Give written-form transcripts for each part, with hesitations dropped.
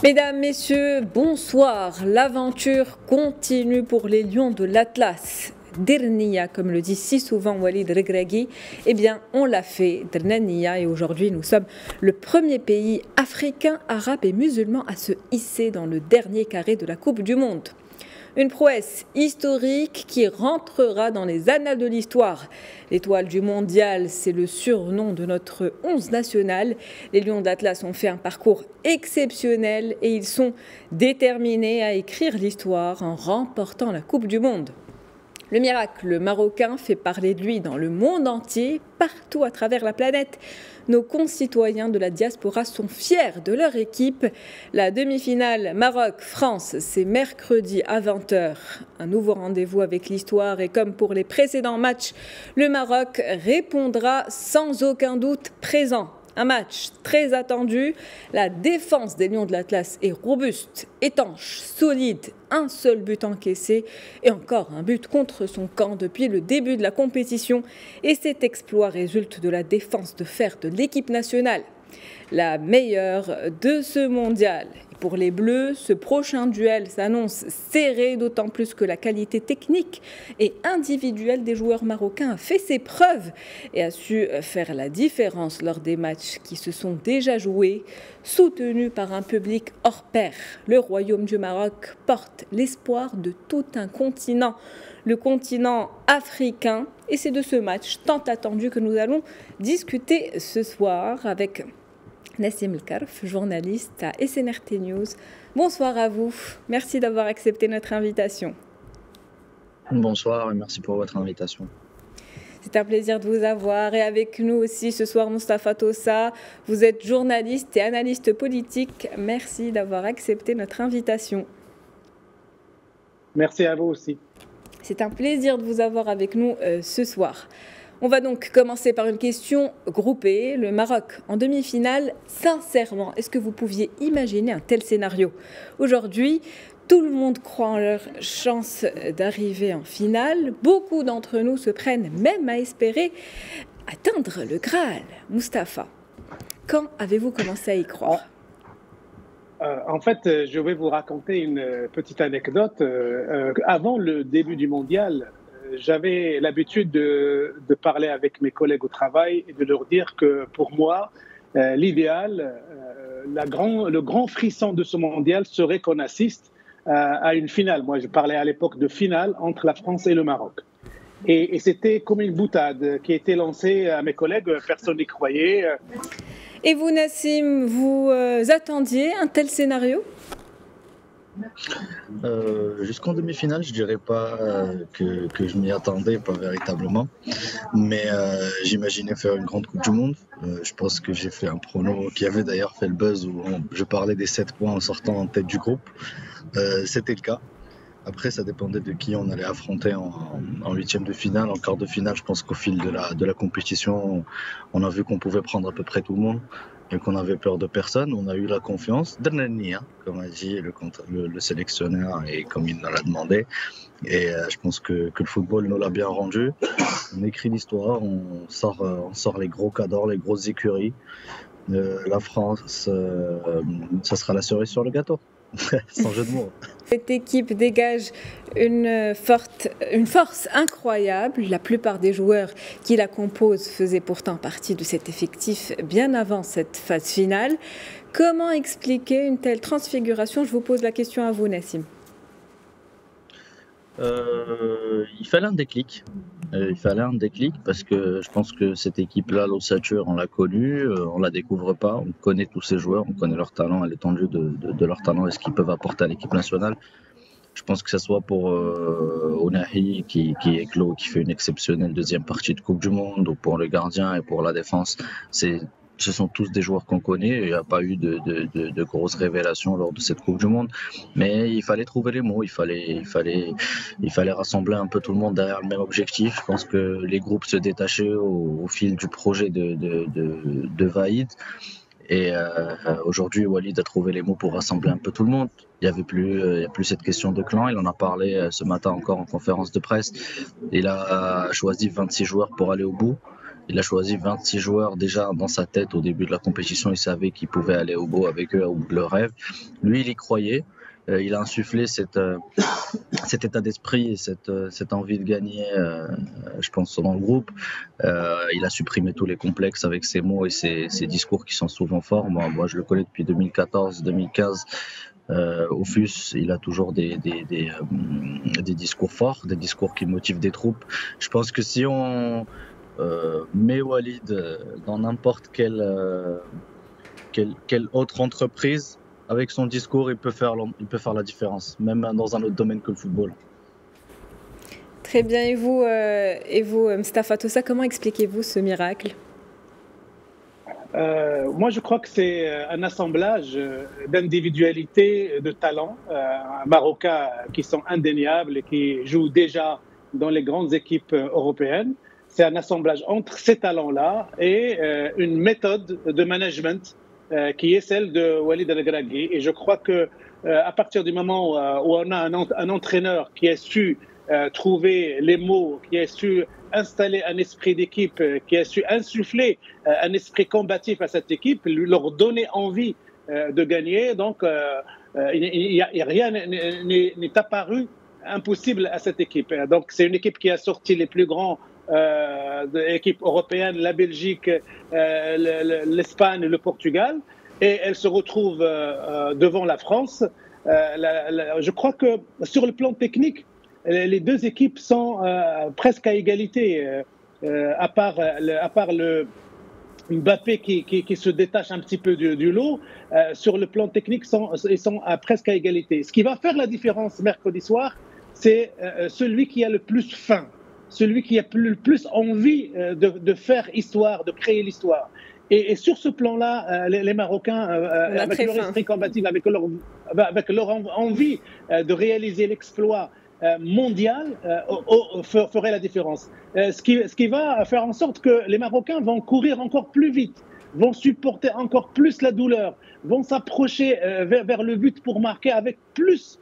Mesdames, Messieurs, bonsoir. L'aventure continue pour les Lions de l'Atlas. Dernia, comme le dit si souvent Walid Regragui, eh bien, on l'a fait, Dernia, et aujourd'hui, nous sommes le premier pays africain, arabe et musulman à se hisser dans le dernier carré de la Coupe du Monde. Une prouesse historique qui rentrera dans les annales de l'histoire. L'étoile du mondial, c'est le surnom de notre 11 national. Les Lions d'Atlas ont fait un parcours exceptionnel et ils sont déterminés à écrire l'histoire en remportant la Coupe du Monde. Le miracle marocain fait parler de lui dans le monde entier, partout à travers la planète. Nos concitoyens de la diaspora sont fiers de leur équipe. La demi-finale Maroc-France, c'est mercredi à 20h. Un nouveau rendez-vous avec l'histoire et comme pour les précédents matchs, le Maroc répondra sans aucun doute présent. Un match très attendu. La défense des Lions de l'Atlas est robuste, étanche, solide. Un seul but encaissé et encore un but contre son camp depuis le début de la compétition. Et cet exploit résulte de la défense de fer de l'équipe nationale, la meilleure de ce mondial. Pour les Bleus, ce prochain duel s'annonce serré, d'autant plus que la qualité technique et individuelle des joueurs marocains a fait ses preuves et a su faire la différence lors des matchs qui se sont déjà joués. Soutenu par un public hors pair, le Royaume du Maroc porte l'espoir de tout un continent, le continent africain. Et c'est de ce match tant attendu que nous allons discuter ce soir avec Nassim El-Karf, journaliste à SNRT News. Bonsoir à vous. Merci d'avoir accepté notre invitation. Bonsoir et merci pour votre invitation. C'est un plaisir de vous avoir. Et avec nous aussi ce soir, Moustapha Tossa. Vous êtes journaliste et analyste politique. Merci d'avoir accepté notre invitation. Merci à vous aussi. C'est un plaisir de vous avoir avec nous ce soir. On va donc commencer par une question groupée. Le Maroc en demi-finale, sincèrement, est-ce que vous pouviez imaginer un tel scénario? Aujourd'hui, tout le monde croit en leur chance d'arriver en finale. Beaucoup d'entre nous se prennent même à espérer atteindre le Graal. Moustapha, quand avez-vous commencé à y croire? En fait, je vais vous raconter une petite anecdote. Avant le début du mondial, j'avais l'habitude de parler avec mes collègues au travail et de leur dire que pour moi, l'idéal, le grand frisson de ce mondial serait qu'on assiste à une finale. Moi, je parlais à l'époque de finale entre la France et le Maroc. Et c'était comme une boutade qui a été lancée à mes collègues, personne n'y croyait. Et vous, Nassim, vous attendiez un tel scénario ? Jusqu'en demi-finale, je dirais pas que je m'y attendais, pas véritablement, mais j'imaginais faire une grande Coupe du Monde. Je pense que j'ai fait un prono qui avait d'ailleurs fait le buzz où je parlais des 7 points en sortant en tête du groupe. C'était le cas. Après, ça dépendait de qui on allait affronter en huitième de finale, en quart de finale. Je pense qu'au fil de la compétition, on a vu qu'on pouvait prendre à peu près tout le monde et qu'on avait peur de personne. On a eu la confiance d'Ernania, comme a dit le sélectionneur et comme il nous l'a demandé. Et je pense que le football nous l'a bien rendu. On écrit l'histoire, on sort les gros cadors, les grosses écuries. La France, ça sera la cerise sur le gâteau. Sans jeu de mots. Cette équipe dégage une force incroyable. La plupart des joueurs qui la composent faisaient pourtant partie de cet effectif bien avant cette phase finale. Comment expliquer une telle transfiguration? Je vous pose la question à vous, Nassim. Il fallait un déclic. Parce que je pense que cette équipe-là, l'ossature, on l'a connue, on la découvre pas, on connaît tous ces joueurs, on connaît leur talent, à l'étendue de leur talent et ce qu'ils peuvent apporter à l'équipe nationale. Je pense que ce soit pour Ounahi qui éclot, qui fait une exceptionnelle deuxième partie de Coupe du Monde, ou pour le gardien et pour la défense, ce sont tous des joueurs qu'on connaît. Il n'y a pas eu de grosses révélations lors de cette Coupe du Monde. Mais il fallait trouver les mots, il fallait rassembler un peu tout le monde derrière le même objectif. Je pense que les groupes se détachaient au fil du projet de Vaïd. Et aujourd'hui, Walid a trouvé les mots pour rassembler un peu tout le monde. Il y a plus cette question de clan. Il en a parlé ce matin encore en conférence de presse. Il a choisi 26 joueurs pour aller au bout. Il a choisi 26 joueurs déjà dans sa tête au début de la compétition. Il savait qu'il pouvait aller au bout avec eux, au bout de leur rêve. Lui, il y croyait. Il a insufflé cet état d'esprit et cette envie de gagner, je pense, dans le groupe. Il a supprimé tous les complexes avec ses mots et ses discours qui sont souvent forts. Moi, je le connais depuis 2014-2015. Au FUS, il a toujours des discours forts, des discours qui motivent des troupes. Je pense que si on met Walid dans n'importe quelle autre entreprise, avec son discours, il peut faire la différence, même dans un autre domaine que le football. Très bien. Et vous, Mustapha Toussa, comment expliquez-vous ce miracle ? Moi, je crois que c'est un assemblage d'individualités, de talents marocains qui sont indéniables et qui jouent déjà dans les grandes équipes européennes. C'est un assemblage entre ces talents-là et une méthode de management qui est celle de Walid Regragui. Et je crois que à partir du moment où on a un entraîneur qui a su trouver les mots, qui a su installer un esprit d'équipe, qui a su insuffler un esprit combatif à cette équipe, leur donner envie de gagner. Donc, rien n'est apparu impossible à cette équipe. Donc, c'est une équipe qui a sorti les plus grands de l'équipe européenne, la Belgique, l'Espagne, le Portugal, et elle se retrouve devant la France. Je crois que sur le plan technique, les deux équipes sont presque à égalité, à part Mbappé qui se détache un petit peu du lot. Sur le plan technique, ils sont presque à égalité. Ce qui va faire la différence mercredi soir, c'est celui qui a le plus faim, celui qui a le plus envie de faire histoire, de créer l'histoire. Et sur ce plan-là, les Marocains, avec leur esprit combatif, avec leur envie de réaliser l'exploit mondial, ferait la différence. Ce qui va faire en sorte que les Marocains vont courir encore plus vite, vont supporter encore plus la douleur, vont s'approcher vers le but pour marquer avec plus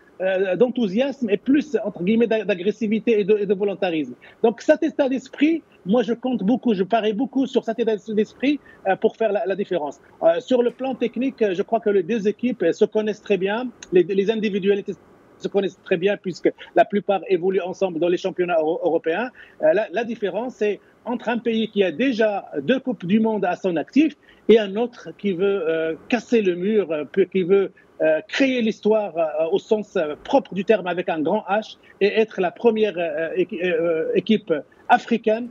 d'enthousiasme et plus, entre guillemets, d'agressivité et de volontarisme. Donc cet état d'esprit, moi je compte beaucoup, je parie beaucoup sur cet état d'esprit pour faire la différence. Sur le plan technique, je crois que les deux équipes se connaissent très bien, les individualités se connaissent très bien puisque la plupart évoluent ensemble dans les championnats européens. La différence, c'est entre un pays qui a déjà 2 Coupes du Monde à son actif et un autre qui veut casser le mur, qui veut créer l'histoire au sens propre du terme avec un grand H et être la première équipe africaine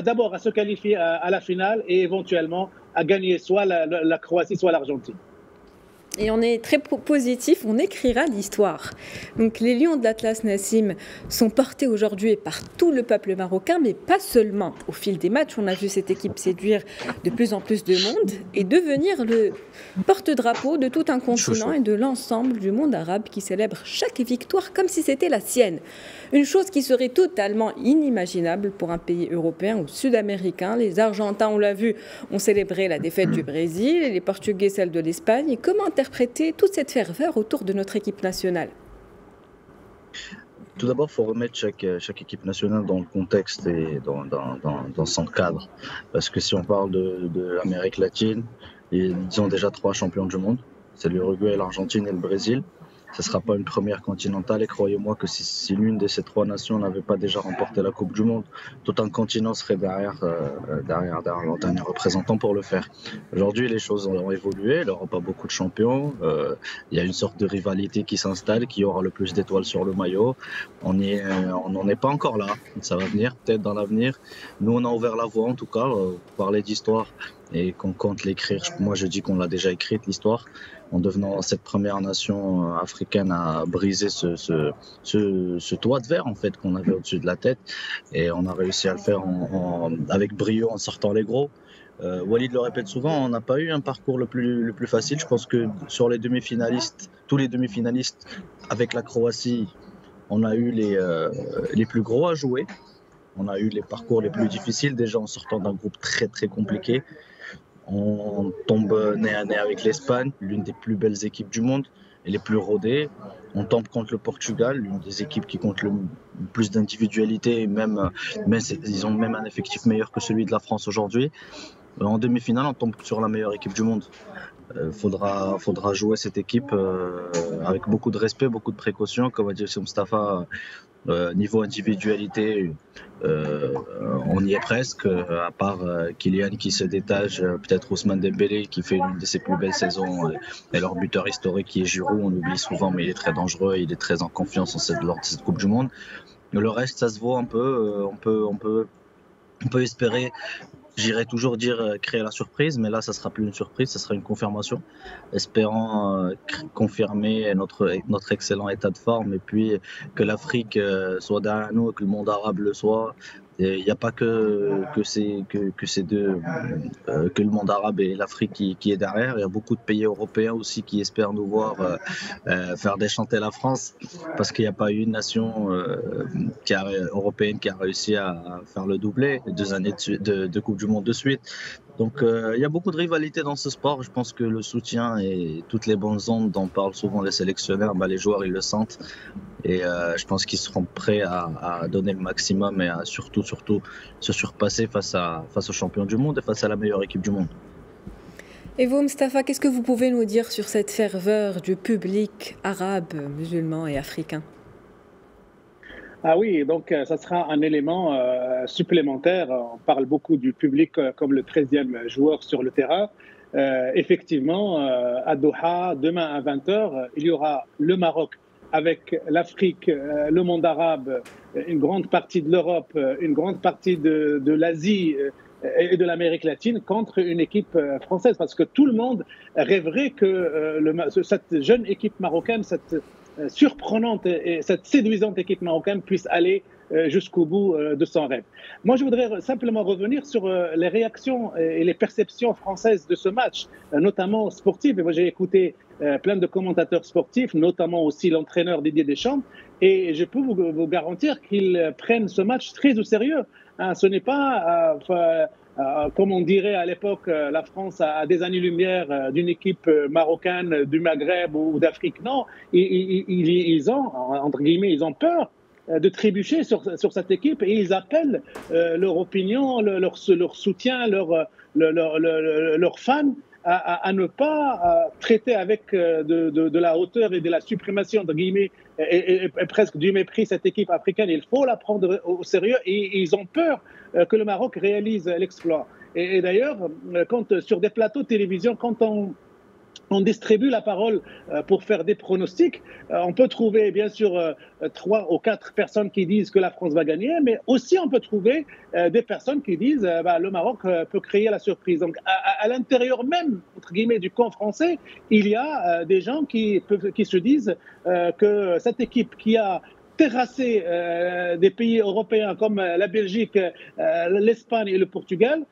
d'abord à se qualifier à la finale et éventuellement à gagner soit la Croatie soit l'Argentine. Et on est très positif, on écrira l'histoire. Donc les Lions de l'Atlas, Nassim, sont portés aujourd'hui par tout le peuple marocain, mais pas seulement. Au fil des matchs, on a vu cette équipe séduire de plus en plus de monde et devenir le porte-drapeau de tout un continent et de l'ensemble du monde arabe qui célèbre chaque victoire comme si c'était la sienne. Une chose qui serait totalement inimaginable pour un pays européen ou sud-américain. Les Argentins, on l'a vu, ont célébré la défaite du Brésil et les Portugais celle de l'Espagne. Et comment interpréter toute cette ferveur autour de notre équipe nationale ? Tout d'abord, il faut remettre chaque équipe nationale dans le contexte et dans son cadre. Parce que si on parle de l'Amérique latine, ils ont déjà 3 champions du monde. C'est l'Uruguay, l'Argentine et le Brésil. Ce ne sera pas une première continentale et croyez-moi que si l'une de ces 3 nations n'avait pas déjà remporté la Coupe du Monde, tout un continent serait derrière leur dernier représentant pour le faire. Aujourd'hui, les choses ont évolué, l'Europe a beaucoup de champions, il y a une sorte de rivalité qui s'installe, qui aura le plus d'étoiles sur le maillot. On n'en est pas encore là, ça va venir peut-être dans l'avenir. Nous, on a ouvert la voie en tout cas, parler d'histoire et qu'on compte l'écrire. Moi, je dis qu'on l'a déjà écrite, l'histoire, en devenant cette première nation africaine à briser ce toit de verre en fait qu'on avait au-dessus de la tête, et on a réussi à le faire avec brio en sortant les gros. Walid le répète souvent, on n'a pas eu un parcours le plus facile. Je pense que sur les demi-finalistes, tous les demi-finalistes avec la Croatie, on a eu les plus gros à jouer. On a eu les parcours les plus difficiles déjà en sortant d'un groupe très très compliqué. On tombe nez à nez avec l'Espagne, l'une des plus belles équipes du monde et les plus rodées. On tombe contre le Portugal, l'une des équipes qui compte le plus d'individualité, mais ils ont même un effectif meilleur que celui de la France aujourd'hui. En demi-finale, on tombe sur la meilleure équipe du monde. Faudra jouer cette équipe avec beaucoup de respect, beaucoup de précautions. Comme a dit aussi Mustapha, niveau individualité, on y est presque, à part Kylian qui se détache, peut-être Ousmane Dembélé qui fait une de ses plus belles saisons, et leur buteur historique qui est Giroud, on l'oublie souvent, mais il est très dangereux, il est très en confiance lors de cette Coupe du Monde. Le reste, ça se vaut un peu, on peut espérer. J'irais toujours dire créer la surprise, mais là, ça sera plus une surprise, ça sera une confirmation, espérant confirmer notre excellent état de forme et puis que l'Afrique soit derrière nous, que le monde arabe le soit. Il n'y a pas que le monde arabe et l'Afrique qui est derrière. Il y a beaucoup de pays européens aussi qui espèrent nous voir faire déchanter la France, parce qu'il n'y a pas eu une nation européenne qui a réussi à faire le doublé, 2 années de Coupe du Monde de suite. Donc il y a beaucoup de rivalité dans ce sport. Je pense que le soutien et toutes les bonnes ondes dont parlent souvent les sélectionneurs, les joueurs ils le sentent, et je pense qu'ils seront prêts à donner le maximum et à surtout se surpasser face aux champions du monde et face à la meilleure équipe du monde. Et vous, Mustapha, qu'est-ce que vous pouvez nous dire sur cette ferveur du public arabe, musulman et africain ? Ah oui, donc ça sera un élément supplémentaire. On parle beaucoup du public comme le 13e joueur sur le terrain. Effectivement, à Doha, demain à 20h, il y aura le Maroc avec l'Afrique, le monde arabe, une grande partie de l'Europe, une grande partie de l'Asie et de l'Amérique latine contre une équipe française. Parce que tout le monde rêverait que cette jeune équipe marocaine, cette surprenante et cette séduisante équipe marocaine puisse aller jusqu'au bout de son rêve. Moi, je voudrais simplement revenir sur les réactions et les perceptions françaises de ce match, notamment sportives. Et moi, j'ai écouté plein de commentateurs sportifs, notamment aussi l'entraîneur Didier Deschamps, et je peux vous garantir qu'ils prennent ce match très au sérieux. Ce n'est pas comme on dirait à l'époque, la France a des années-lumière d'une équipe marocaine du Maghreb ou d'Afrique. Non, ils ont, entre guillemets, ils ont peur de trébucher sur cette équipe, et ils appellent leur opinion, leur soutien, leurs fans à ne pas traiter avec de la hauteur et de la suprématie, entre guillemets, et presque du mépris cette équipe africaine. Il faut la prendre au sérieux, et ils ont peur que le Maroc réalise l'exploit. Et d'ailleurs, sur des plateaux de télévision, quand on distribue la parole pour faire des pronostics, on peut trouver bien sûr 3 ou 4 personnes qui disent que la France va gagner, mais aussi on peut trouver des personnes qui disent le Maroc peut créer la surprise. Donc à l'intérieur même, entre guillemets, du camp français, il y a des gens qui se disent que cette équipe qui a terrassé des pays européens comme la Belgique, l'Espagne et le Portugal,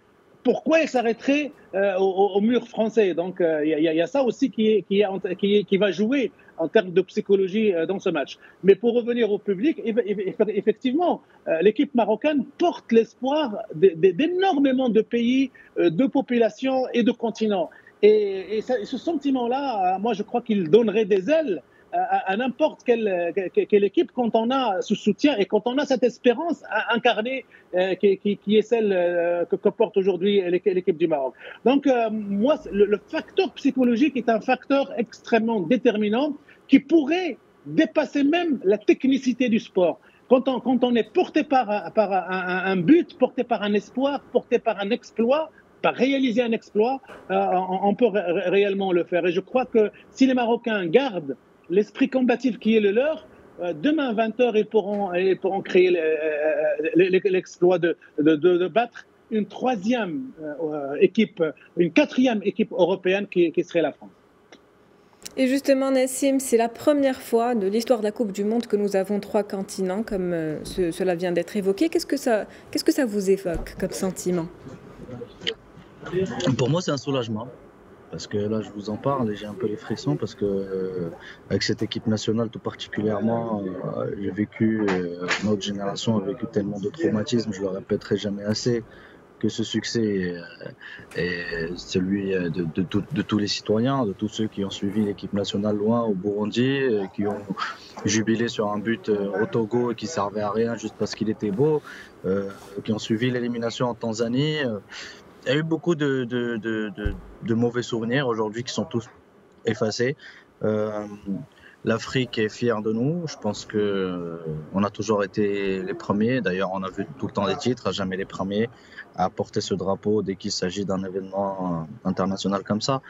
pourquoi il s'arrêterait au mur français? Donc, il y a ça aussi qui va jouer en termes de psychologie dans ce match. Mais pour revenir au public, effectivement, l'équipe marocaine porte l'espoir d'énormément de pays, de populations et de continents. Et ce sentiment-là, moi, je crois qu'il donnerait des ailes à n'importe quelle équipe quand on a ce soutien et quand on a cette espérance incarnée qui est celle que porte aujourd'hui l'équipe du Maroc. Donc, moi, le facteur psychologique est un facteur extrêmement déterminant qui pourrait dépasser même la technicité du sport. Quand on est porté par un but, porté par un espoir, porté par un exploit, par réaliser un exploit, on peut réellement le faire. Et je crois que si les Marocains gardent l'esprit combatif qui est le leur, demain à 20h, ils pourront créer l'exploit de battre une 3e équipe, une 4e équipe européenne qui serait la France. Et justement, Nassim, c'est la première fois de l'histoire de la Coupe du Monde que nous avons 3 continents, comme cela vient d'être évoqué. Qu'est-ce que ça vous évoque comme sentiment ? Pour moi, c'est un soulagement. Parce que là, je vous en parle et j'ai un peu les frissons parce que avec cette équipe nationale tout particulièrement, j'ai vécu, notre génération a vécu tellement de traumatismes, je le répéterai jamais assez. que ce succès est celui de tous les citoyens, de tous ceux qui ont suivi l'équipe nationale loin au Burundi, qui ont jubilé sur un but au Togo qui servait à rien juste parce qu'il était beau, qui ont suivi l'élimination en Tanzanie. Il y a eu beaucoup de mauvais souvenirs aujourd'hui qui sont tous effacés. L'Afrique est fière de nous. Je pense que on a toujours été les premiers. D'ailleurs, on a vu tout le temps les titres, jamais les premiers à porter ce drapeau dès qu'il s'agit d'un événement international comme ça.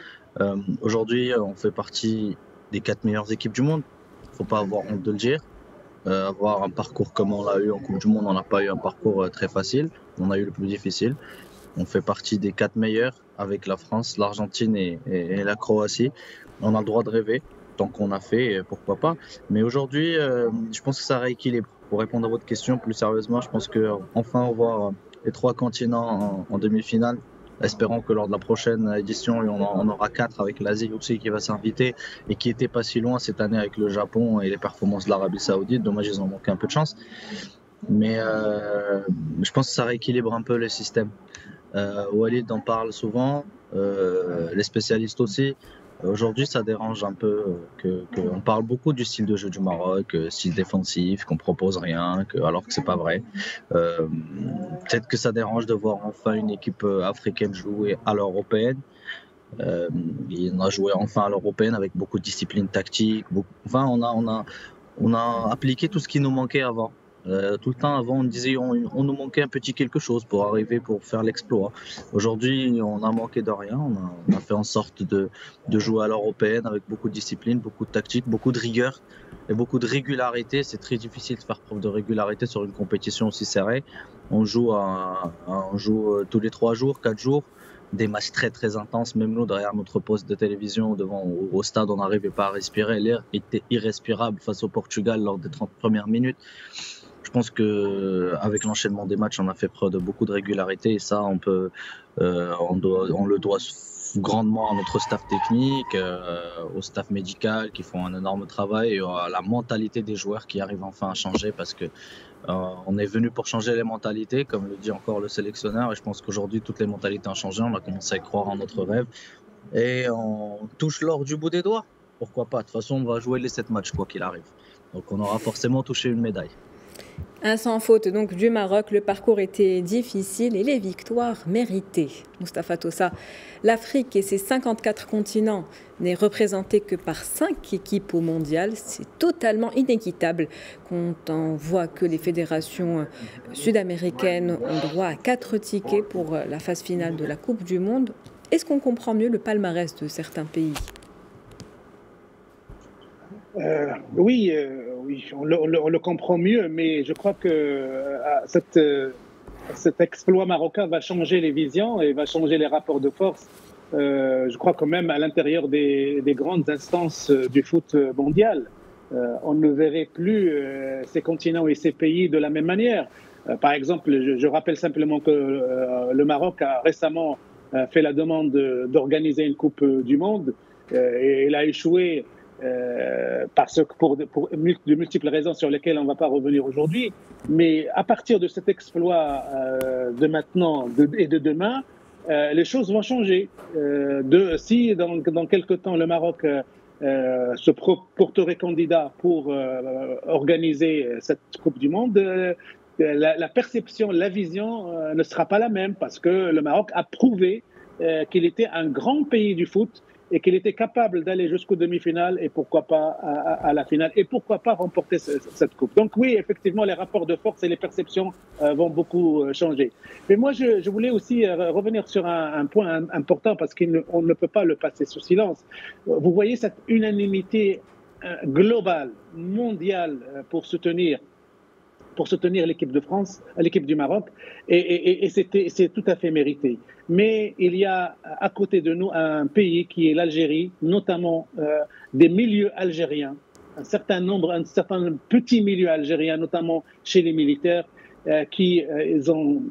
Aujourd'hui, on fait partie des 4 meilleures équipes du monde. Faut pas avoir honte de le dire. Avoir un parcours comme on l'a eu en Coupe du Monde, on n'a pas eu un parcours très facile. On a eu le plus difficile. On fait partie des 4 meilleurs avec la France, l'Argentine et la Croatie. On a le droit de rêver. Tant qu'on a fait, pourquoi pas. Mais aujourd'hui, je pense que ça rééquilibre. Pour répondre à votre question plus sérieusement, je pense qu'enfin voir les 3 continents en demi-finale, espérons que lors de la prochaine édition, on aura 4 avec l'Asie aussi qui va s'inviter et qui n'était pas si loin cette année avec le Japon et les performances de l'Arabie Saoudite. Dommage, ils ont manqué un peu de chance. Mais je pense que ça rééquilibre un peu le système. Walid en parle souvent, les spécialistes aussi. Aujourd'hui, ça dérange un peu qu'on parle beaucoup du style de jeu du Maroc, style défensif, qu'on propose rien, alors que c'est pas vrai. Peut-être que ça dérange de voir enfin une équipe africaine jouer à l'européenne. On a joué enfin à l'européenne avec beaucoup de discipline tactique. Enfin, on a appliqué tout ce qui nous manquait avant. Tout le temps avant, on disait on nous manquait un petit quelque chose pour faire l'exploit. Aujourd'hui, on a manqué de rien. On a fait en sorte de jouer à l'européenne avec beaucoup de discipline, beaucoup de tactique, beaucoup de rigueur et beaucoup de régularité. C'est très difficile de faire preuve de régularité sur une compétition aussi serrée. On joue tous les 3 jours, 4 jours. Des matchs très très intenses, même nous derrière notre poste de télévision au stade, on n'arrivait pas à respirer, l'air était irrespirable face au Portugal lors des 30 premières minutes. Je pense qu'avec l'enchaînement des matchs, on a fait preuve de beaucoup de régularité et ça, on le doit grandement à notre staff technique, au staff médical qui font un énorme travail et à la mentalité des joueurs qui arrivent enfin à changer parce que on est venu pour changer les mentalités, comme le dit encore le sélectionneur, et je pense qu'aujourd'hui toutes les mentalités ont changé, on a commencé à croire en notre rêve et on touche l'or du bout des doigts. Pourquoi pas? De toute façon, on va jouer les 7 matchs quoi qu'il arrive. Donc on aura forcément touché une médaille. Un sans faute donc du Maroc, le parcours était difficile et les victoires méritées. Mustapha Tossa, l'Afrique et ses 54 continents n'est représentée que par 5 équipes au mondial. C'est totalement inéquitable quand on voit que les fédérations sud-américaines ont droit à 4 tickets pour la phase finale de la Coupe du Monde. Est-ce qu'on comprend mieux le palmarès de certains pays ? Oui, on le comprend mieux, mais je crois que cet exploit marocain va changer les visions et va changer les rapports de force. Je crois quand même à l'intérieur des grandes instances du foot mondial. On ne verrait plus ces continents et ces pays de la même manière. Par exemple, je rappelle simplement que le Maroc a récemment fait la demande d'organiser une Coupe du Monde et il a échoué. Pour de multiples raisons sur lesquelles on ne va pas revenir aujourd'hui. Mais à partir de cet exploit de maintenant et de demain, les choses vont changer. Si dans quelques temps le Maroc se porterait candidat pour organiser cette Coupe du Monde, la perception, la vision ne sera pas la même parce que le Maroc a prouvé qu'il était un grand pays du foot et qu'il était capable d'aller jusqu'aux demi-finales et pourquoi pas à la finale et pourquoi pas remporter cette coupe. Donc oui, effectivement, les rapports de force et les perceptions vont beaucoup changer. Mais moi, je voulais aussi revenir sur un point important parce qu'on ne peut pas le passer sous silence. Vous voyez cette unanimité globale, mondiale pour soutenir l'équipe de France, l'équipe du Maroc, et c'est tout à fait mérité. Mais il y a à côté de nous un pays qui est l'Algérie, notamment des milieux algériens, un certain petits milieux algériens, notamment chez les militaires, qui ont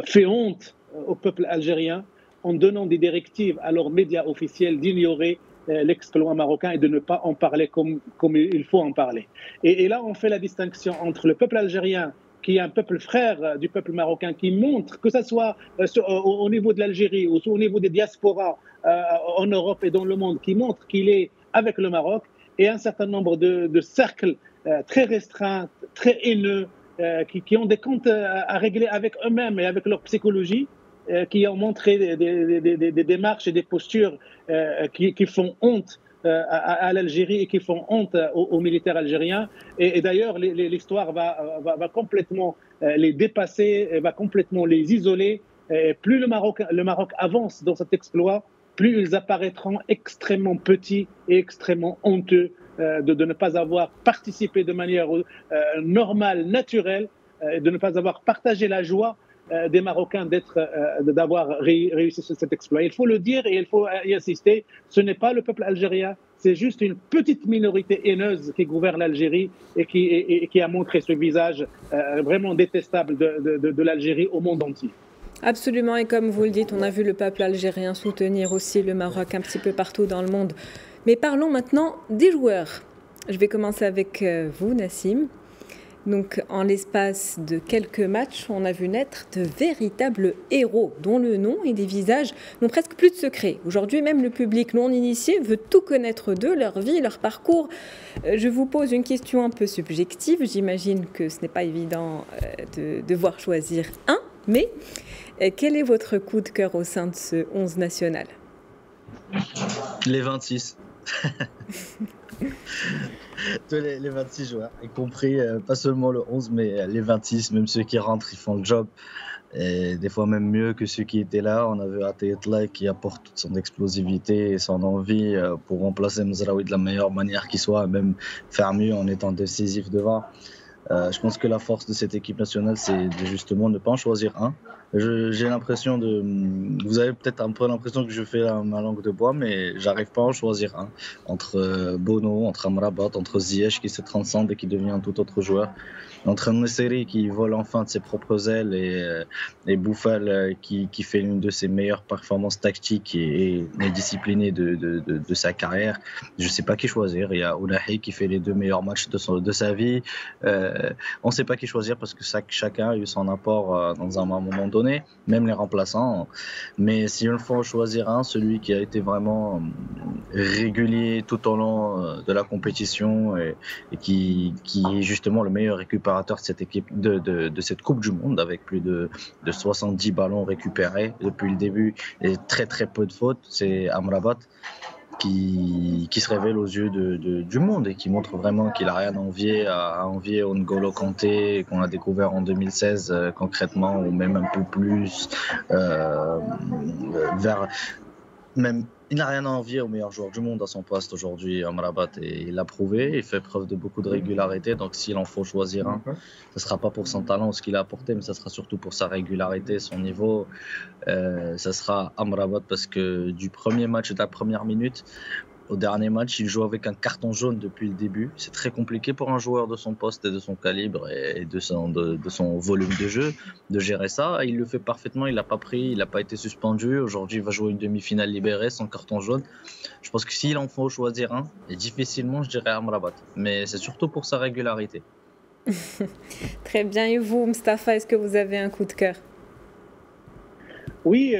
fait honte au peuple algérien en donnant des directives à leurs médias officiels d'ignorer l'exploit marocain et de ne pas en parler comme il faut en parler. Et là, on fait la distinction entre le peuple algérien qui est un peuple frère du peuple marocain, qui montre, que ce soit au niveau de l'Algérie ou au niveau des diasporas en Europe et dans le monde, qui montre qu'il est avec le Maroc, et un certain nombre de cercles très restreints, très haineux, qui ont des comptes à régler avec eux-mêmes et avec leur psychologie, qui ont montré des démarches et des postures qui font honte à l'Algérie et qui font honte aux militaires algériens. Et d'ailleurs, l'histoire va complètement les dépasser, va complètement les isoler. Et plus le Maroc avance dans cet exploit, plus ils apparaîtront extrêmement petits et extrêmement honteux de ne pas avoir participé de manière normale, naturelle, de ne pas avoir partagé la joie des Marocains d'avoir réussi cet exploit. Il faut le dire et il faut y insister, ce n'est pas le peuple algérien, c'est juste une petite minorité haineuse qui gouverne l'Algérie et qui a montré ce visage vraiment détestable de l'Algérie au monde entier. Absolument, et comme vous le dites, on a vu le peuple algérien soutenir aussi le Maroc un petit peu partout dans le monde. Mais parlons maintenant des joueurs. Je vais commencer avec vous, Nassim. Donc, en l'espace de quelques matchs, on a vu naître de véritables héros dont le nom et des visages n'ont presque plus de secret. Aujourd'hui, même le public non initié veut tout connaître d'eux, leur vie, leur parcours. Je vous pose une question un peu subjective. J'imagine que ce n'est pas évident de devoir choisir un, mais quel est votre coup de cœur au sein de ce 11 national? Les 26. Tous les 26 joueurs, y compris pas seulement le 11, mais les 26, même ceux qui rentrent, ils font le job. Et des fois même mieux que ceux qui étaient là. On a vu Atayetla qui apporte toute son explosivité et son envie pour remplacer Mezraoui de la meilleure manière qui soit, même faire mieux en étant décisif devant. Je pense que la force de cette équipe nationale, c'est de justement ne pas en choisir un. J'ai l'impression vous avez peut-être un peu l'impression que je fais ma langue de bois, mais j'arrive pas à en choisir un. Entre Bono, entre Amrabat, entre Ziyech qui se transcende et qui devient un tout autre joueur, entre Nesseri qui vole enfin de ses propres ailes et Bouffal qui fait une de ses meilleures performances tactiques et disciplinées de sa carrière. Je sais pas qui choisir. Il y a Ounahi qui fait les 2 meilleurs matchs de sa vie. On sait pas qui choisir parce que chacun a eu son apport dans un moment donné, même les remplaçants. Mais si il faut choisir un, celui qui a été vraiment régulier tout au long de la compétition et qui est justement le meilleur récupérateur de cette équipe, de cette Coupe du Monde, avec plus de 70 ballons récupérés depuis le début et très très peu de fautes, c'est Amrabat. Qui se révèle aux yeux du monde et qui montre vraiment qu'il n'a rien à envier au N'Golo Kanté qu'on a découvert en 2016 concrètement, ou même un peu plus il n'a rien à envier au meilleur joueur du monde à son poste aujourd'hui, Amrabat, et il l'a prouvé, il fait preuve de beaucoup de régularité, donc s'il en faut choisir un, ce ne sera pas pour son talent ou ce qu'il a apporté, mais ce sera surtout pour sa régularité, son niveau, ça sera Amrabat, parce que du premier match, de la première minute au dernier match, il joue avec un carton jaune depuis le début. C'est très compliqué pour un joueur de son poste et de son calibre et de son volume de jeu de gérer ça. Il le fait parfaitement, il n'a pas pris, il n'a pas été suspendu. Aujourd'hui, il va jouer une demi-finale libérée sans carton jaune. Je pense que s'il en faut choisir un, et difficilement, je dirais Amrabat. Mais c'est surtout pour sa régularité. Très bien. Et vous, Mustapha, est-ce que vous avez un coup de cœur ? Oui,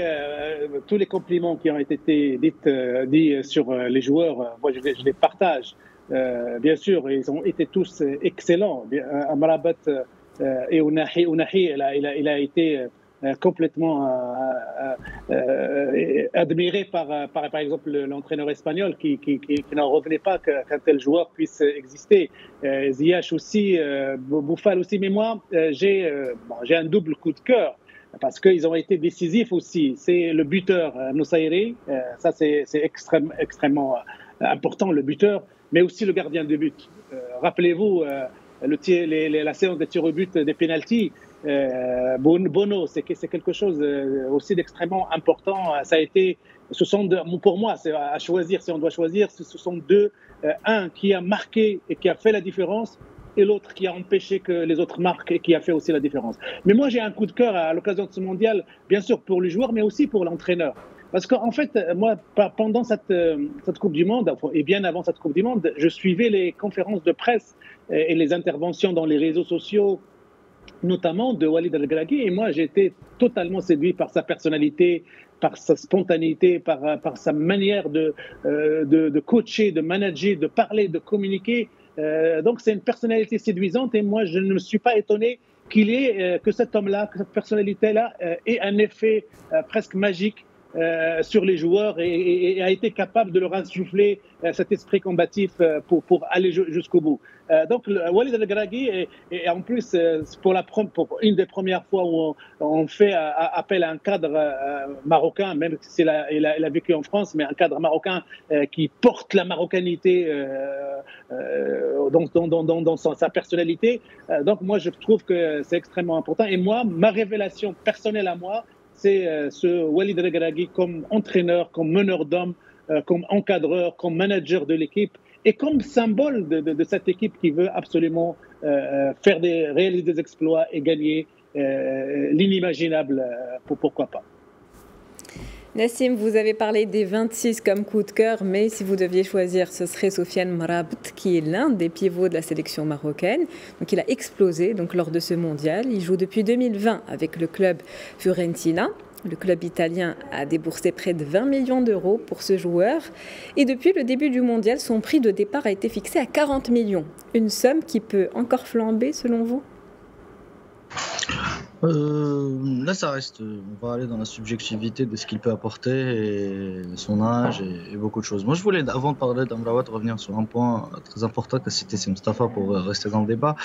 tous les compliments qui ont été dits sur les joueurs, moi je les partage. Bien sûr, ils ont été tous excellents. Amrabat et Ounahi, il a été complètement admiré par exemple l'entraîneur espagnol qui n'en revenait pas qu'un tel joueur puisse exister. Ziyech aussi, Bouffal aussi, mais moi j'ai un double coup de cœur. Parce qu'ils ont été décisifs aussi. C'est le buteur, Nusayri, ça c'est extrêmement important, le buteur, mais aussi le gardien de but. Rappelez-vous la séance des tirs au but, des pénaltys, Bono, c'est quelque chose aussi d'extrêmement important. Ça a été, pour moi, c'est à choisir, si on doit choisir, ce sont deux, un qui a marqué et qui a fait la différence, et l'autre qui a empêché que les autres marquent et qui a fait aussi la différence. Mais moi, j'ai un coup de cœur à l'occasion de ce mondial, bien sûr pour le joueur, mais aussi pour l'entraîneur. Parce qu'en fait, moi, pendant cette Coupe du Monde, et bien avant cette Coupe du Monde, je suivais les conférences de presse et les interventions dans les réseaux sociaux notamment de Walid Regragui. Et moi, j'ai été totalement séduit par sa personnalité, par sa spontanéité, par sa manière de coacher, de manager, de parler, de communiquer. Donc, c'est une personnalité séduisante et moi, je ne me suis pas étonné que cet homme-là, que cette personnalité-là ait un effet presque magique sur les joueurs et a été capable de leur insuffler cet esprit combatif pour aller jusqu'au bout. Donc, Walid Regragui est en plus, pour une des premières fois où on fait appel à un cadre marocain, même s'il a vécu en France, mais un cadre marocain qui porte la marocanité dans sa personnalité. Donc, moi, je trouve que c'est extrêmement important. Et moi, ma révélation personnelle à moi, c'est ce Walid Regragui comme entraîneur, comme meneur d'hommes, comme encadreur, comme manager de l'équipe et comme symbole de cette équipe qui veut absolument réaliser des exploits et gagner l'inimaginable, pourquoi pas. Nassim, vous avez parlé des 26 comme coup de cœur, mais si vous deviez choisir, ce serait Sofiane Mrabt, qui est l'un des pivots de la sélection marocaine. Donc, il a explosé lors de ce mondial. Il joue depuis 2020 avec le club Fiorentina. Le club italien a déboursé près de 20 millions d'euros pour ce joueur. Et depuis le début du mondial, son prix de départ a été fixé à 40 millions. Une somme qui peut encore flamber selon vous ? Là, ça reste. On va aller dans la subjectivité de ce qu'il peut apporter, et son âge et beaucoup de choses. Moi, je voulais, avant de parler d'Amraout, revenir sur un point très important que c'était Mustafa pour rester dans le débat.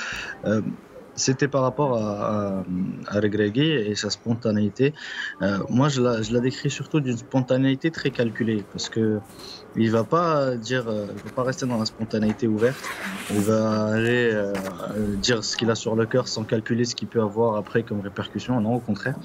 C'était par rapport à Regragui et sa spontanéité. Moi, je la décris surtout d'une spontanéité très calculée, parce que il va pas rester dans la spontanéité ouverte. Il va aller dire ce qu'il a sur le cœur sans calculer ce qu'il peut avoir après comme répercussion. Non, au contraire.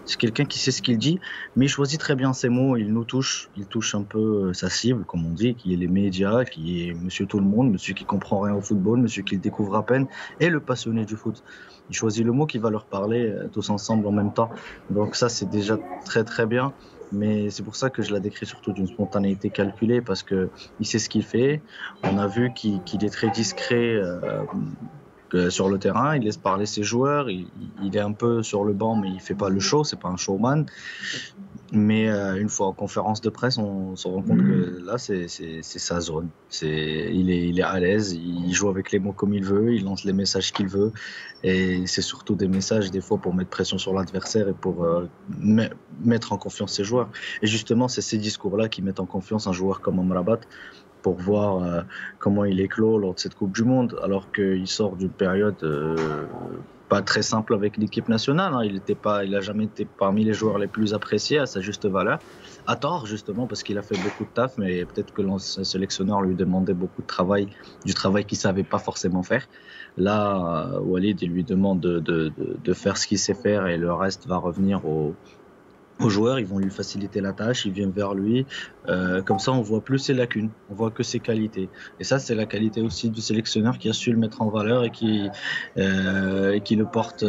C'est quelqu'un qui sait ce qu'il dit, mais il choisit très bien ses mots, il touche un peu sa cible, comme on dit, qui est les médias, qui est monsieur tout le monde, monsieur qui comprend rien au football, monsieur qui le découvre à peine, et le passionné du foot. Il choisit le mot qui va leur parler tous ensemble en même temps. Donc ça, c'est déjà très très bien, mais c'est pour ça que je la décris surtout d'une spontanéité calculée, parce qu'il sait ce qu'il fait. On a vu qu'il est très discret sur le terrain, il laisse parler ses joueurs, il est un peu sur le banc, mais il fait pas le show, c'est pas un showman. Mais une fois en conférence de presse, on se rend compte que là, c'est sa zone. Il est à l'aise, il joue avec les mots comme il veut, il lance les messages qu'il veut. Et c'est surtout des messages, des fois, pour mettre pression sur l'adversaire et pour mettre en confiance ses joueurs. Et justement, c'est ces discours-là qui mettent en confiance un joueur comme Amrabat, pour voir comment il éclot lors de cette Coupe du Monde, alors qu'il sort d'une période pas très simple avec l'équipe nationale. Il n'a jamais été parmi les joueurs les plus appréciés à sa juste valeur. À tort, justement, parce qu'il a fait beaucoup de taf, mais peut-être que l'ancien sélectionneur lui demandait beaucoup de travail, du travail qu'il ne savait pas forcément faire. Là, Walid, il lui demande de faire ce qu'il sait faire et le reste va revenir aux joueurs. Ils vont lui faciliter la tâche, ils viennent vers lui. Comme ça, on voit plus ses lacunes, on voit que ses qualités. Et ça, c'est la qualité aussi du sélectionneur qui a su le mettre en valeur et qui le porte.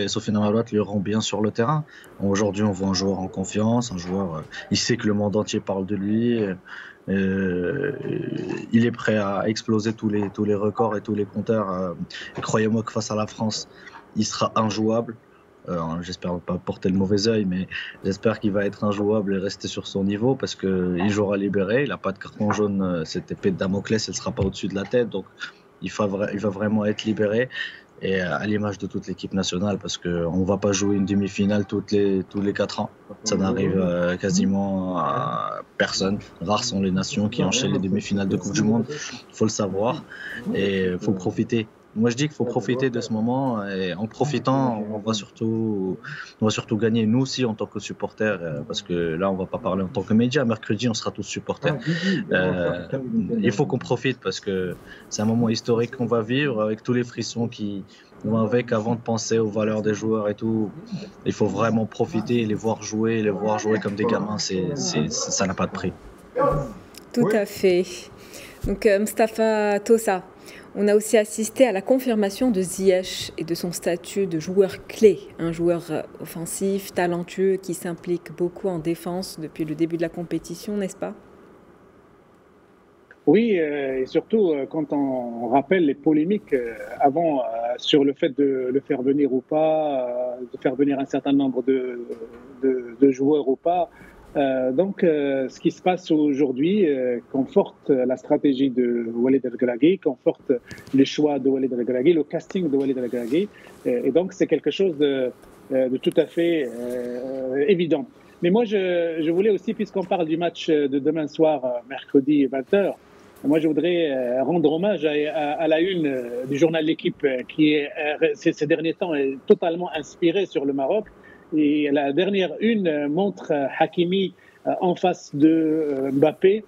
Sofiane Amrabat le rend bien sur le terrain. Aujourd'hui, on voit un joueur en confiance, un joueur. Il sait que le monde entier parle de lui. Il est prêt à exploser tous les records et tous les compteurs. Croyez-moi que face à la France, il sera injouable. J'espère pas porter le mauvais œil, mais j'espère qu'il va être injouable et rester sur son niveau, parce qu'il jouera libéré, il n'a pas de carton jaune, cette épée de Damoclès, elle ne sera pas au-dessus de la tête, donc il va vraiment être libéré, et à l'image de toute l'équipe nationale, parce qu'on ne va pas jouer une demi-finale tous les 4 ans, ça n'arrive quasiment à personne, rares sont les nations qui enchaînent les demi-finales de Coupe du Monde, il faut le savoir, et il faut profiter. Moi, je dis qu'il faut profiter de ce moment, et en profitant, on va surtout gagner, nous aussi, en tant que supporters, parce que là, on ne va pas parler en tant que média. Mercredi, on sera tous supporters. Il faut qu'on profite, parce que c'est un moment historique qu'on va vivre, avec tous les frissons qui vont avec, avant de penser aux valeurs des joueurs et tout. Il faut vraiment profiter, les voir jouer comme des gamins, ça n'a pas de prix. Tout à fait. Donc, Mustafa Tossa, on a aussi assisté à la confirmation de Ziyech et de son statut de joueur clé, un joueur offensif, talentueux, qui s'implique beaucoup en défense depuis le début de la compétition, n'est-ce pas ? Oui, et surtout quand on rappelle les polémiques avant sur le fait de le faire venir ou pas, de faire venir un certain nombre de joueurs ou pas. Ce qui se passe aujourd'hui conforte la stratégie de Walid Regragui, conforte les choix de Walid Regragui, le casting de Walid Regragui. Et donc, c'est quelque chose de tout à fait évident. Mais moi, je voulais aussi, puisqu'on parle du match de demain soir, mercredi 20h, moi, je voudrais rendre hommage à la une du journal L'Équipe qui, ces derniers temps, est totalement inspirée sur le Maroc. Et la dernière une montre Hakimi en face de Mbappé,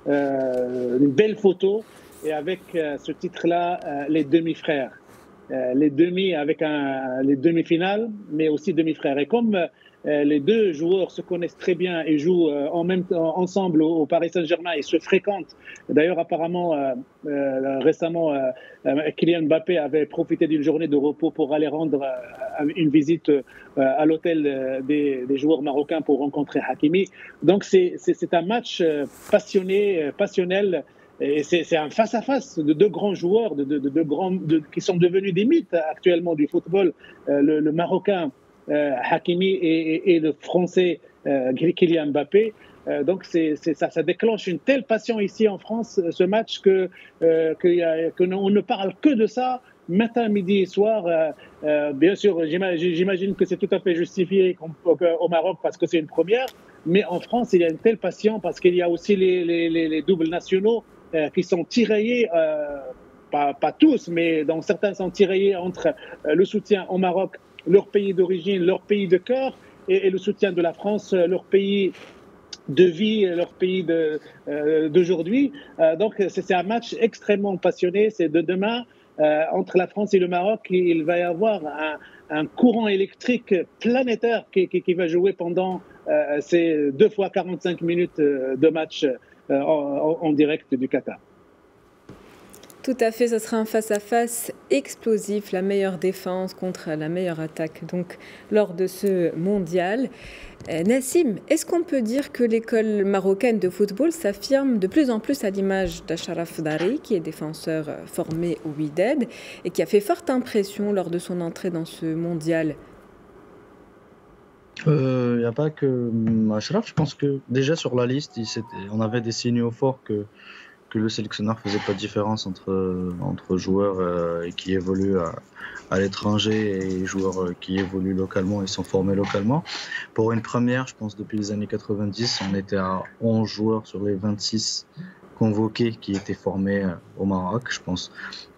une belle photo, et avec ce titre-là, les demi-frères. Les demi avec les demi-finales, mais aussi demi-frères. Et comme les deux joueurs se connaissent très bien et jouent en même temps ensemble au Paris Saint-Germain et se fréquentent. D'ailleurs, apparemment, récemment, Kylian Mbappé avait profité d'une journée de repos pour aller rendre une visite à l'hôtel des joueurs marocains pour rencontrer Hakimi. Donc, c'est un match passionnel. Et c'est un face-à-face de deux grands joueurs qui sont devenus des mythes actuellement du football, le Marocain Hakimi et le Français Kylian Mbappé. Donc ça déclenche une telle passion ici en France, ce match, que on ne parle que de ça matin, midi et soir. Bien sûr, j'imagine que c'est tout à fait justifié au Maroc parce que c'est une première, mais en France, il y a une telle passion parce qu'il y a aussi les doubles nationaux qui sont tiraillés, pas tous, mais dont certains sont tiraillés entre le soutien au Maroc, leur pays d'origine, leur pays de cœur, et le soutien de la France, leur pays de vie, leur pays d'aujourd'hui. Donc c'est un match extrêmement passionné. C'est de demain, entre la France et le Maroc, il va y avoir un courant électrique planétaire qui va jouer pendant ces 2 fois 45 minutes de match en direct du Qatar. Tout à fait, ce sera un face-à-face explosif, la meilleure défense contre la meilleure attaque donc lors de ce mondial. Nassim, est-ce qu'on peut dire que l'école marocaine de football s'affirme de plus en plus à l'image d'Achraf Dari, qui est défenseur formé au Wydad et qui a fait forte impression lors de son entrée dans ce mondial? Il n'y a pas que Achraf, je pense que déjà sur la liste, on avait des signaux forts que le sélectionneur faisait pas de différence entre joueurs qui évoluent à l'étranger et joueurs qui évoluent localement et sont formés localement. Pour une première, je pense depuis les années 90, on était à 11 joueurs sur les 26 convoqués qui étaient formés au Maroc, je pense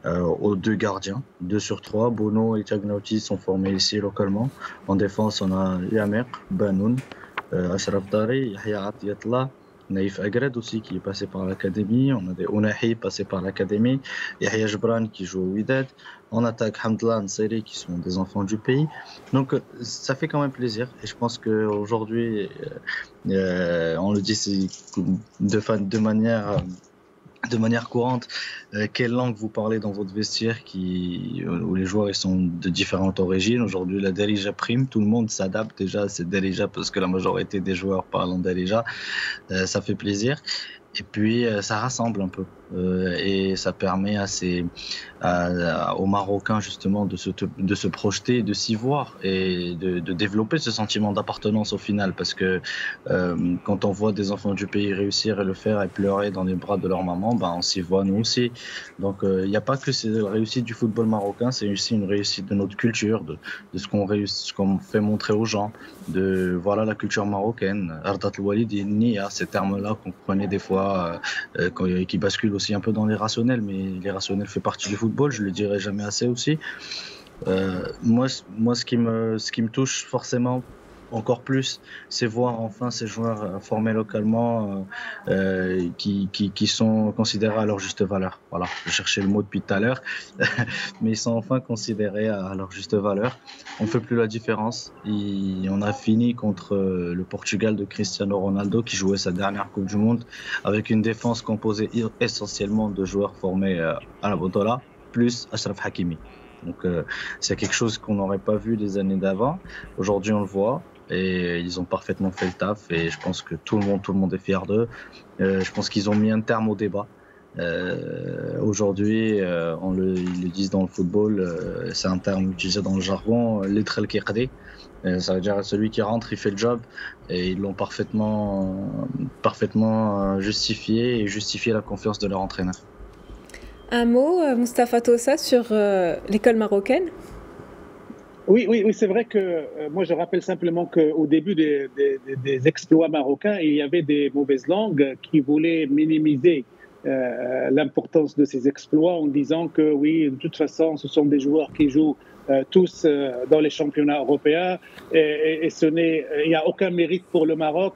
aux 2 gardiens, 2 sur 3. Bono et Tchagnouti sont formés ici localement. En défense, on a Yamek, Banoun, Achraf Dari, Yahya Atiyatla, Naïf Agred aussi qui est passé par l'académie, on a des Ounahi passés par l'académie, Yahya Jebran qui joue au Wydad, en attaque Hamdallah, Nseri qui sont des enfants du pays. Donc ça fait quand même plaisir et je pense qu'aujourd'hui, on le dit de manière courante, quelle langue vous parlez dans votre vestiaire où les joueurs ils sont de différentes origines. Aujourd'hui, la Darija prime, tout le monde s'adapte déjà à cette Darija parce que la majorité des joueurs parlent en Darija. Ça fait plaisir. Et puis, ça rassemble un peu. Et ça permet aux Marocains, justement, de se projeter, de s'y voir et de développer ce sentiment d'appartenance au final. Parce que quand on voit des enfants du pays réussir et le faire et pleurer dans les bras de leur maman, on s'y voit nous aussi. Donc, il n'y a pas que la réussite du football marocain, c'est aussi une réussite de notre culture, de ce qu'on fait montrer aux gens, de voilà la culture marocaine. Ardat al-Walid et Nia, ces termes-là qu'on prenait des fois, qui basculent aussi un peu dans l'irrationnel, mais l'irrationnel fait partie du football, je le dirai jamais assez aussi. Moi, ce qui me touche forcément encore plus, c'est voir enfin ces joueurs formés localement qui sont considérés à leur juste valeur. Voilà, je cherchais le mot depuis tout à l'heure, mais ils sont enfin considérés à leur juste valeur. On ne fait plus la différence. On a fini contre le Portugal de Cristiano Ronaldo qui jouait sa dernière Coupe du Monde avec une défense composée essentiellement de joueurs formés à la Botola, plus Achraf Hakimi. Donc c'est quelque chose qu'on n'aurait pas vu les années d'avant. Aujourd'hui, on le voit. Et ils ont parfaitement fait le taf et je pense que tout le monde est fier d'eux. Je pense qu'ils ont mis un terme au débat Aujourd'hui, ils le disent dans le football, c'est un terme utilisé dans le jargon, l'etrel kiqdi. Ça veut dire celui qui rentre, il fait le job, et ils l'ont parfaitement justifié et justifié la confiance de leur entraîneur. Un mot, Mustapha Tossa, sur l'école marocaine? Oui, c'est vrai que moi je rappelle simplement qu'au début des exploits marocains, il y avait des mauvaises langues qui voulaient minimiser l'importance de ces exploits en disant que oui, de toute façon, ce sont des joueurs qui jouent tous dans les championnats européens et il n'y a aucun mérite pour le Maroc.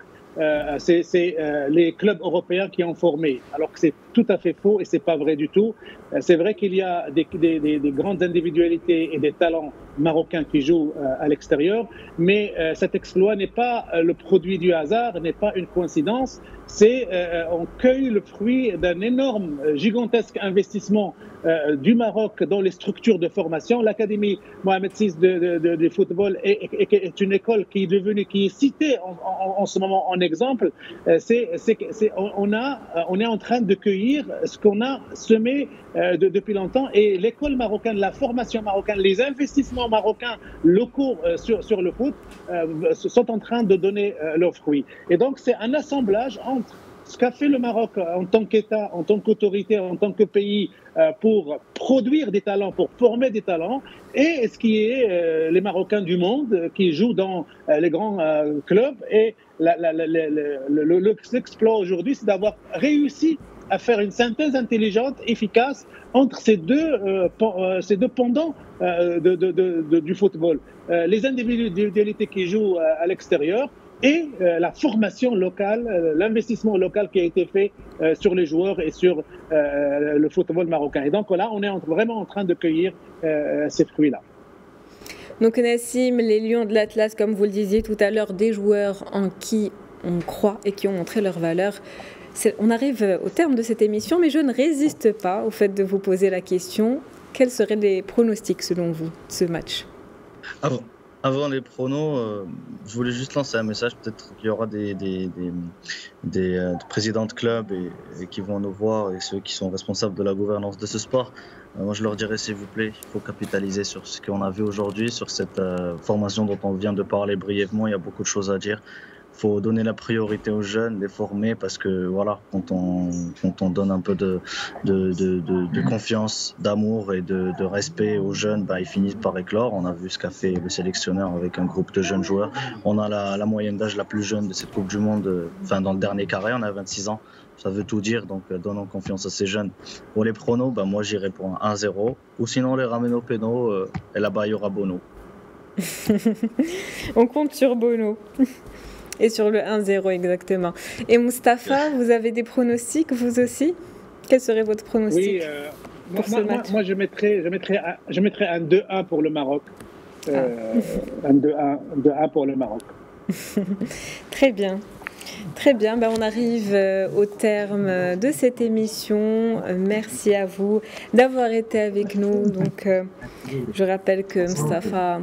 C'est les clubs européens qui ont formé, alors que c'est tout à fait faux et c'est pas vrai du tout. C'est vrai qu'il y a des grandes individualités et des talents marocains qui jouent à l'extérieur, mais cet exploit n'est pas le produit du hasard, n'est pas une coïncidence. On cueille le fruit d'un énorme, gigantesque investissement du Maroc dans les structures de formation. L'Académie Mohamed VI de football est une école qui est citée en ce moment en exemple. On est en train de cueillir ce qu'on a semé depuis longtemps, et l'école marocaine, la formation marocaine, les investissements marocains locaux sur le foot sont en train de donner leurs fruits. Et donc c'est un assemblage entre ce qu'a fait le Maroc en tant qu'État, en tant qu'autorité, en tant que pays pour produire des talents, pour former des talents, et ce qui est les Marocains du monde qui jouent dans les grands clubs. Et l'exploit aujourd'hui, c'est d'avoir réussi à faire une synthèse intelligente, efficace entre ces deux pendants du football. Les individualités qui jouent à l'extérieur et la formation locale, l'investissement local qui a été fait sur les joueurs et sur le football marocain. Et donc là, on est vraiment en train de cueillir ces fruits-là. Donc Nassim, les Lions de l'Atlas, comme vous le disiez tout à l'heure, des joueurs en qui on croit et qui ont montré leur valeur. On arrive au terme de cette émission, mais je ne résiste pas au fait de vous poser la question. Quels seraient les pronostics selon vous de ce match? Avant les pronos, je voulais juste lancer un message. Peut-être qu'il y aura des présidents de clubs et qui vont nous voir, et ceux qui sont responsables de la gouvernance de ce sport. Moi, je leur dirais, s'il vous plaît, il faut capitaliser sur ce qu'on a vu aujourd'hui, sur cette formation dont on vient de parler brièvement. Il y a beaucoup de choses à dire. Il faut donner la priorité aux jeunes, les former, parce que voilà, quand on donne un peu de confiance, d'amour et de respect aux jeunes, ils finissent par éclore. On a vu ce qu'a fait le sélectionneur avec un groupe de jeunes joueurs. On a la moyenne d'âge la plus jeune de cette Coupe du Monde, dans le dernier carré, on a 26 ans. Ça veut tout dire, donc donnons confiance à ces jeunes. Pour les pronos, moi j'irai pour un 1-0, ou sinon les ramène au péno, et là-bas il y aura Bono. On compte sur Bono. Et sur le 1-0 exactement. Et Mustapha, vous avez des pronostics vous aussi? Quel serait votre pronostic pour ce match? Moi je mettrais un 2-1 pour le Maroc. Un 2-1 pour le Maroc. Très bien. Très bien, on arrive au terme de cette émission. Merci à vous d'avoir été avec nous. Donc, je rappelle que Mustapha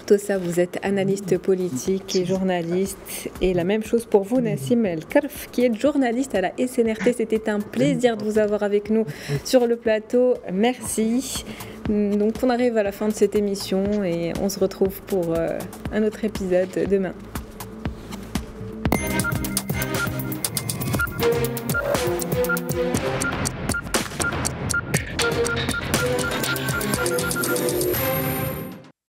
Tossa, vous êtes analyste politique et journaliste. Et la même chose pour vous, Nassim El Karf, qui est journaliste à la SNRT. C'était un plaisir de vous avoir avec nous sur le plateau. Merci. Donc, on arrive à la fin de cette émission et on se retrouve pour un autre épisode demain.